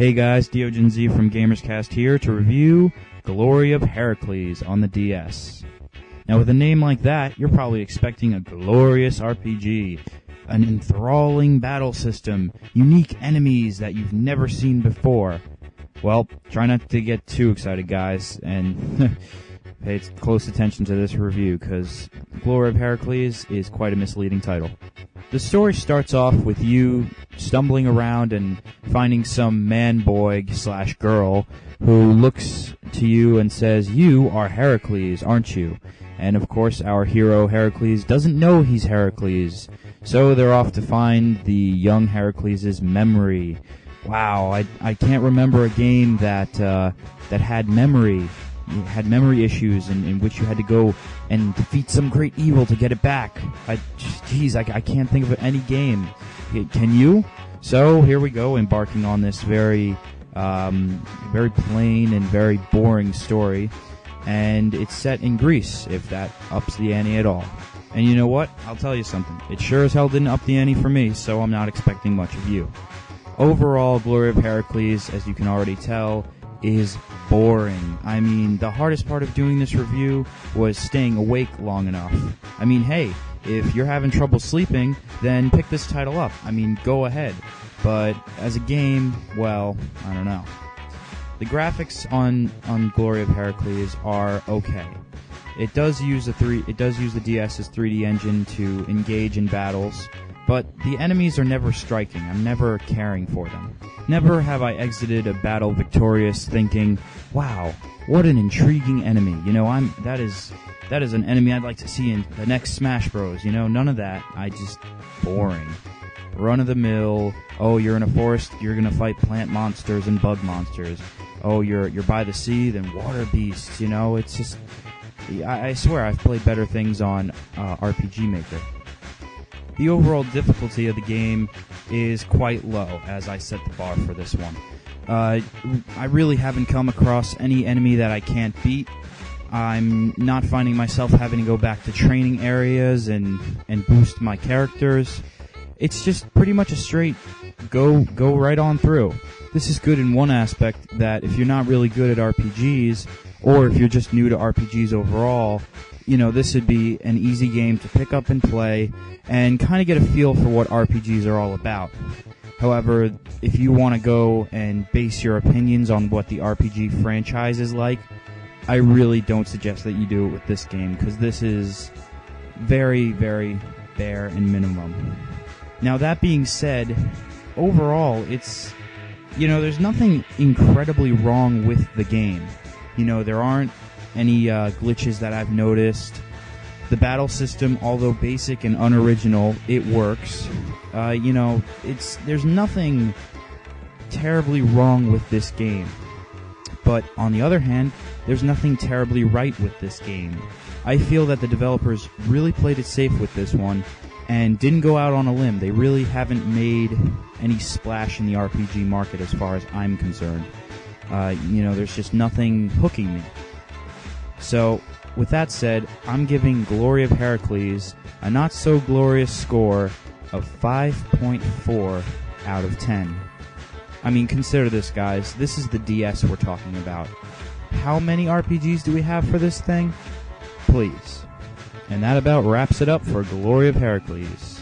Hey guys, Diogen Z from GamersCast here to review Glory of Heracles on the DS. Now with a name like that, you're probably expecting a glorious RPG, an enthralling battle system, unique enemies that you've never seen before. Well, try not to get too excited, guys, and pay close attention to this review, because Glory of Heracles is quite a misleading title. The story starts off with you stumbling around and finding some man-boy/girl who looks to you and says, "You are Heracles, aren't you?" And of course, our hero Heracles doesn't know he's Heracles, so they're off to find the young Heracles' memory. Wow, I can't remember a game that had memory. You had memory issues in which you had to go and defeat some great evil to get it back. I can't think of any game. Can you? So here we go, embarking on this very plain and very boring story, and it's set in Greece, if that ups the ante at all. And you know what? I'll tell you something. It sure as hell didn't up the ante for me, so I'm not expecting much of you. Overall, Glory of Heracles, as you can already tell, is boring. I mean, the hardest part of doing this review was staying awake long enough. I mean, hey, if you're having trouble sleeping, then pick this title up. I mean, go ahead. But as a game, well, I don't know. The graphics on Glory of Heracles are okay. It does use the DS's 3D engine to engage in battles, but the enemies are never striking. I'm never caring for them. Never have I exited a battle victorious thinking, wow, what an intriguing enemy. You know, that is an enemy I'd like to see in the next Smash Bros. You know, none of that. Boring. Run-of-the-mill, oh, you're in a forest, you're gonna fight plant monsters and bug monsters. Oh, you're by the sea, then water beasts. You know, it's just, I swear I've played better things on RPG Maker. The overall difficulty of the game is quite low, as I set the bar for this one. I really haven't come across any enemy that I can't beat. I'm not finding myself having to go back to training areas and boost my characters. It's just pretty much a straight go right on through. This is good in one aspect, that if you're not really good at RPGs, or if you're just new to RPGs overall, you know, this would be an easy game to pick up and play and kind of get a feel for what RPGs are all about. However, if you want to go and base your opinions on what the RPG franchise is like, I really don't suggest that you do it with this game, because this is very, very bare and minimum. Now, that being said, overall, it's, you know, there's nothing incredibly wrong with the game. You know, there aren't any glitches that I've noticed. The battle system, although basic and unoriginal, it works. You know, there's nothing terribly wrong with this game. But on the other hand, there's nothing terribly right with this game. I feel that the developers really played it safe with this one and didn't go out on a limb. They really haven't made any splash in the RPG market as far as I'm concerned. You know, there's just nothing hooking me. So, with that said, I'm giving Glory of Heracles a not-so-glorious score of 5.4 out of 10. I mean, consider this, guys. This is the DS we're talking about. How many RPGs do we have for this thing? Please. And that about wraps it up for Glory of Heracles.